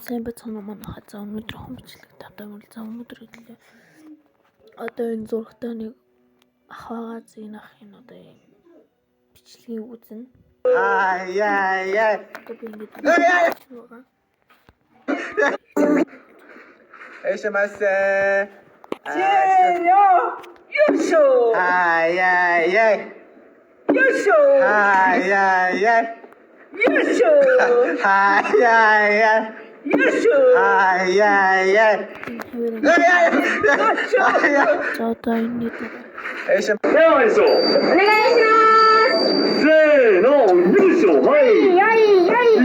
сайн бацхан манай хазаа өнөдөр хомчлог татаг үл за өнөдөр хэлээ. Одоо энэ зургатаа нэг ахаага зинах энэ одоо бичлэгийг үзнэ. Одоо би ингэж байгаа. Эшмасэ. Серё! Юшо! Юшо! Юшо! Юшо! За одоо энэ дээр Эшмасэ! 세노 유쇼 하이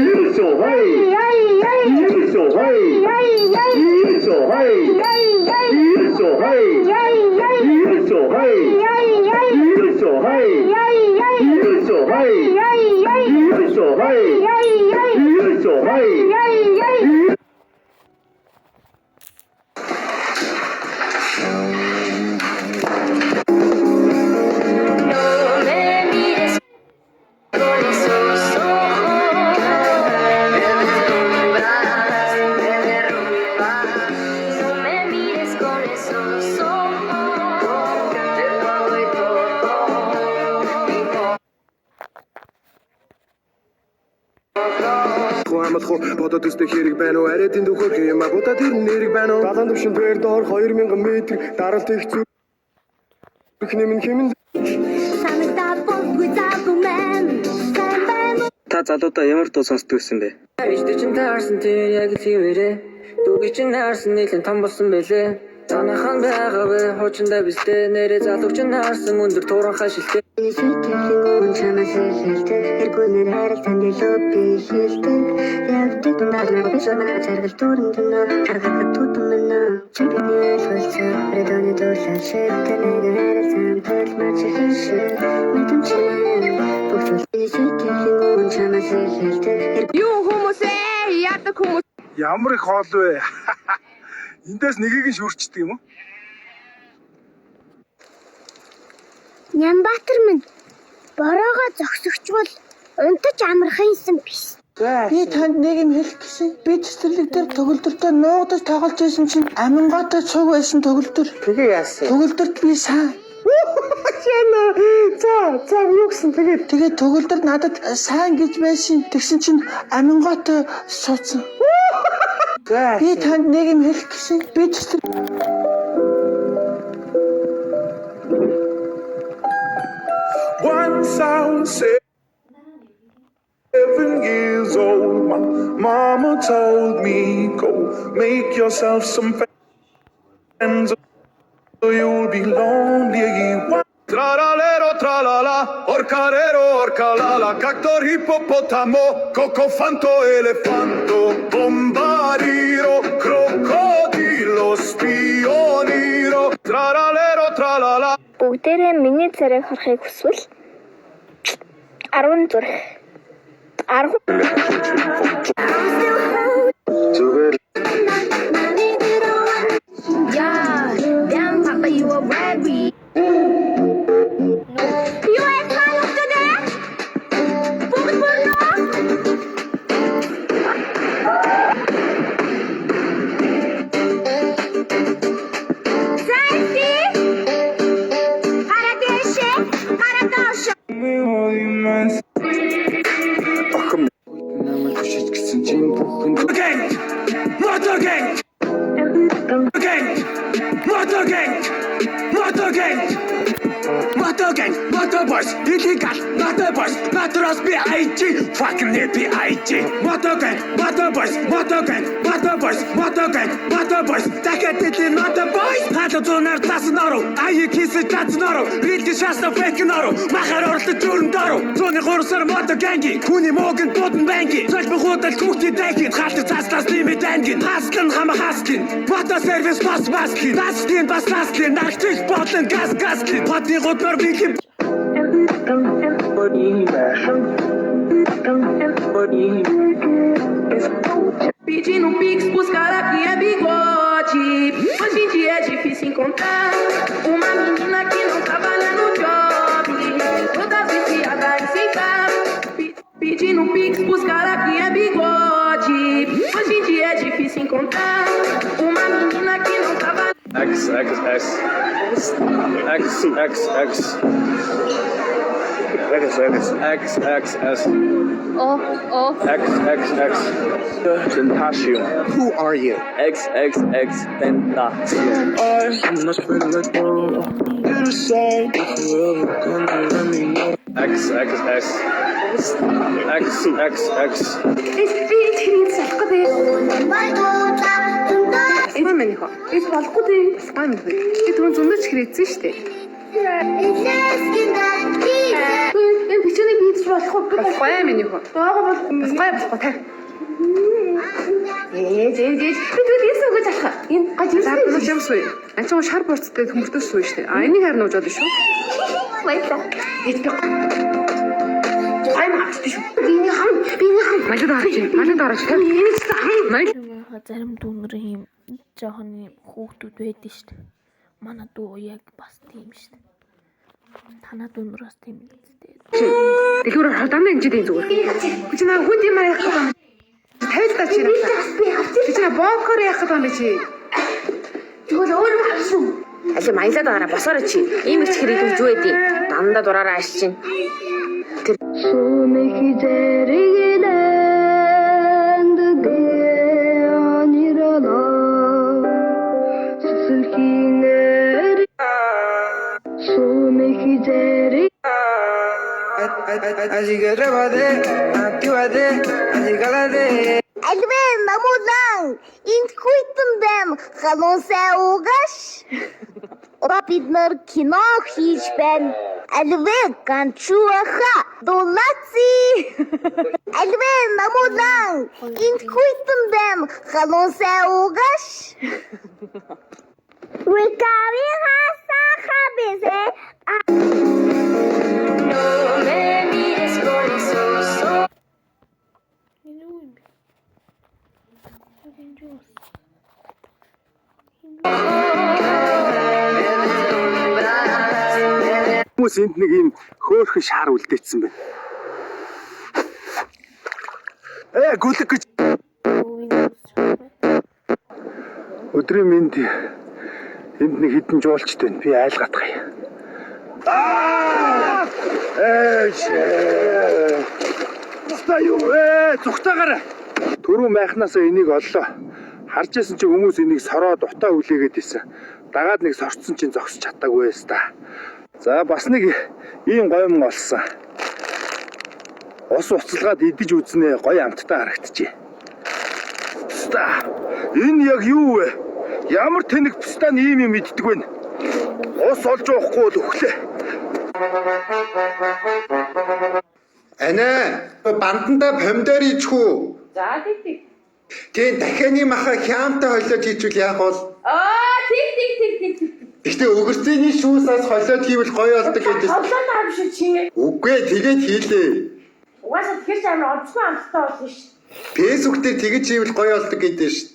유쇼 하이 유쇼 하이 유쇼 하이 유쇼 하이 유쇼 하이 유쇼 하이 유쇼 하이 유쇼 하이 유쇼 하이 бодоод үстэй хэрэг байна уу? Арайдын дөхөх юм а бодоод тэр нэрэг байна уу? Далайн төвшин дээр доор 2000 м даралт их зүрх нэмэн хэмэн Та залуудаа ямар дуу сонсдог байсан бэ? Ичдэ чин таарсан тэр яг тиймэрэ. Дүүги чин наарсан нэлен том болсон бэлээ. Санахан байгаа вэ хуучиндаа бистэ нэрэ залууч наарсан өндөр тууран хашилтэй. Сэтгүүн чамаас хэлдэг эргүүнээр харилцаанд лобби хийдэг явдаг надад бишмаа зэрэг төрөнд нөө харахад тутмна чигнээ хэлсэн редоны дуулаа шигтэнэг харилцаанд төлмөч хийшээ мэдэмчээ бүгд сэтгүүн чамаас хэлдэг Юу хүмүүсээ яадаг хүмүүс ямар их хоол вэ? Эндээс нэгийг нь шүрчдэг юм уу? Нямбатар минь бороогоо зогсогчвол унтаж амархансан биш. Би танд нэг юм хэлэх гэсэн. Би цэцэрлэг дээр төгөлдөртөө нуугдаж тоглож байсан чинь амингаатай цуг байсан төгөлдөр. Тэгээ яасан? Төгөлдөрт би сайн. За юу гэсэн тэгээд төгөлдөр надад сайн гэж байсан. Тэгсэн чинь амингаатай суудсан. Би танд нэг юм хэлэх гэсэн. Би Once I was 7 years old, my mama told me, go make yourself some friends or you'll be lonely. Traralero, tralala, orcarero, orcalala, cactor, hippopotamo, cocofanto, elefanto, bombariro, crocodilo, spioniro, traralero, tralala. Бүгдээрээ миний царайг харахыг хүсвэл 10 зүрх 10 Зүгээр Motorboys, illegal, motorboys, motoros B.I.G. Fucking B.I.G. Motorboys, motorboys, takatitli motorboys. Хатад зунаар таснаруу, аяа кисэж таснаруу, ритэ шаста фэкнаруу, махар орлож жүрөндөрөө. Зуны гурсаар мотоганги, хүний мөгөн дуудан банги. Цалб хуудал хүүхдэд дайхин, хатад цаслаас лимит ангин. Хаслан хама хаслин, мото сервис бас баслин. Баслин бас баслин, нарчиг бодлон газ газлин. Хотны гудмар бихим pedindo um pix pros caras que é bigode. Hoje em dia é difícil encontrar uma menina que não trabalha no job, todas viciadas em sentar. Pedindo um pix pros caras que é bigode. Hoje em dia é difícil encontrar uma menina que não tava. X. Tentacion. Who are you? XXX Tentacion. XXX. Энэ мань хоо. Эс болохгүй дээ. Басгаа юм бэ. Би түрүүн зөндөөч хэрэгцсэн шүү дээ. Энэ бичээний бийдж болохгүй. Басгаа юм энэ хоо. Доогоо бол басгаа тань. Зээ. Би түрүүн ийс өгөж авах. Энэ гаж юм сууя. Ачаа шар борцтой хүмүүстээс сууя шүү дээ. А энийг харин уужаад шүү. Баярлалаа. Эцэг ай маач шүү. Биний хам. Малад орооч. Зарим дүүнэр юм жоохон юм хүүхдүүд байдаг шүү дээ. Манай дүү яг бас тийм шүү дээ. Танаа дүүнэр бас тийм үстэй. Дэлгүүр дандаа ингэж дээ зүгээр. Би ч наа хүнд юм яах гэдэг юм. 50 таа чи. Би ч наа бонкор яах гэдэг юм чи. Тэгвэл өөрөө авсан. Аль маялаад байгаараа босоорой чи. Ийм их хэрэг юу байдیں۔ Дандаа дураараа ааш чинь. Тэр Альвэн намулан энд хүйтэн бэм халуусаа угаш. Бид нар кино хийж байна. Альвэн ганчууха дулаци. Альвэн намулан энд хүйтэн бэм халуусаа угаш. Рикави хасаа хабизе. Хүмүүс энд нэг юм хөөхөн шар үлдээсэн байна. Гүлэг гэж. Өдрийн минь энд нэг хідэн жуулчт байна. Би айлгатгая. Стаю зүгтаагаарай. Түрүү майхнаасаа энийг оллоо. Харж байсан чи хүмүүс энийг сороод утаа хүлээгээд исэн. Дагаад нэг сорцсон чинь зогсож чадаагүй байс та. За бас нэг ийм гоё юм олсон. Ус уцалгаад идэж үзнэ гоё амттай харагдчихэ. Ста. Энэ яг юу вэ? Ямар тэнэг пстан ийм юм иддэг вэ? Ус олж уухгүй л өглөө. Анаа, банданда помидор ичхүү. за тэг. Тэгээ дахианы маха хямтай холиод хийчихвэл яах бол? Тэг. Гэхдээ өгөрцөний шүүсээс холиод хийвэл гоё болдог гэдэг. Тоглоод байгаа биш чи. Үгүй тэгээд хийлээ. Угаасаа тэгэхээр ч амар онцгой амттай болно шүү. Фэйсбүүк дээр тэгэж хийвэл гоё болдог гэдэг шүү.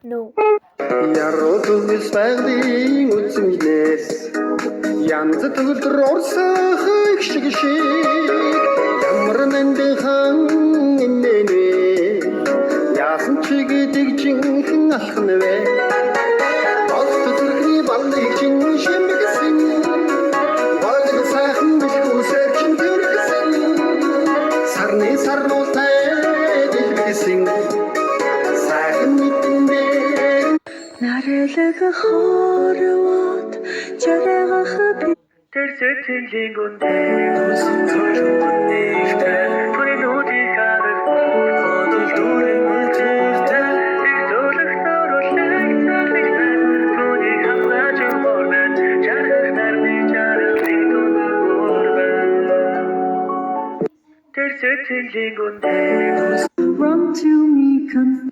No. Яруудс байгын үзмнээс янз төгөлдөр орсох их шиг ямар нандин хан иннэ яасан чи гэдэг жинхэнэ алхна вэ олт төрхний балыг чин шимгсэн балыг сайхан бэлгүүсэр чин төргсөн сарны сарнуутай дэлбэгсэн сайхан мэдэнэ нарэлэг хорвот жаргах Terzettiling und Negusin Zorlumun nefter Turin udikar Odul durin mutirter İktoluk narolek Sarlikten Tuni hamlacın borben Jargıklar ne jargıkling tunur borben Terzettiling und Negusin Run to me come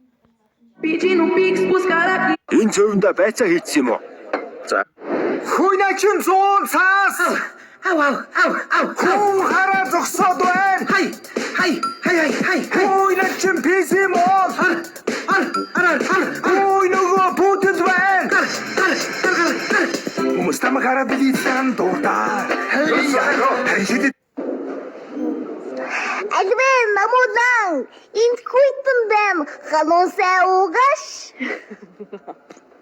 Pedindo Pix pros caras aqui. Энэ зөвөндө байцаа хийчихсэн юм уу? За. Хүнэчин 100 цаас. Хүү хараа зогсоод байна. Хай. Хүнэчин PC мод. Хүү нөгөө бүтэд байна. Хүмүүс тамаа хараа билийсэн дуртаа. Хай. Альвэн намуулан энд хүйтэн бэм халуун сайн уугаш.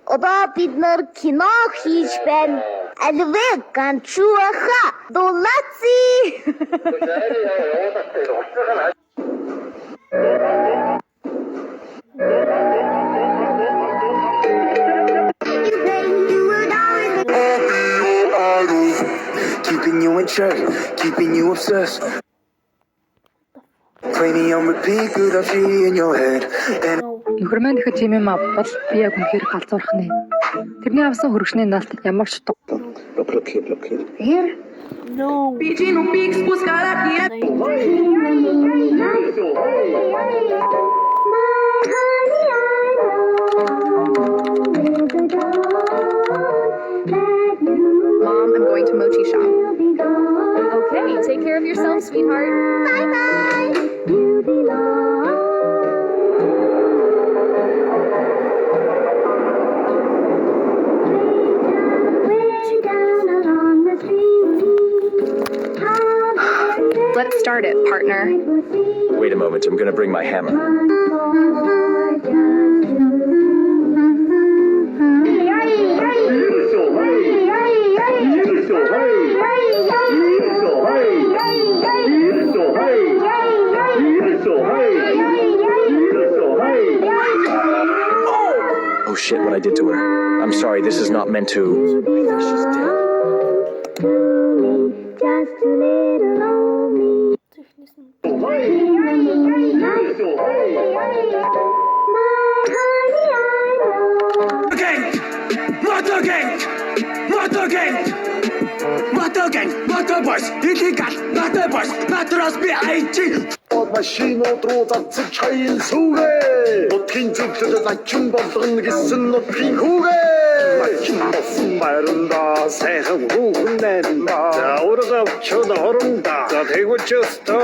Одоо бид нар кино хийж байна. Альвэ ганчууха дулаци. Keeping you in check, keeping you obsessed. Play me on repeat, good I'll see in your head. And Нөхөр маань дахиад тийм юм авбал би яг үнэхээр галзуурах нэ. Тэрний авсан хөргөчний налт ямар ч дуу. No. Pedindo Pix pros cara que é. Mom, I'm going to Mochi Shop. Okay, take care of yourself, sweetheart. Bye bye. Let's start it, partner. Wait a moment, I'm gonna bring my hammer. Oh shit, what I did to her. I'm sorry, this is not meant to. I think she's dead. Just a little of me. My honey, Motor gang, motor boys, illegal, motor boys, motoros BIG. Машинууд руу зарцаж хаян сүгэ. Нутгийн зөвлөд ачин болгоно гэсэн нутгийн хүүгээ. Мачин болсон байранда сайхан хүүхэн найранда. За ураг авчид орондоо. За тэгвэл ч өстө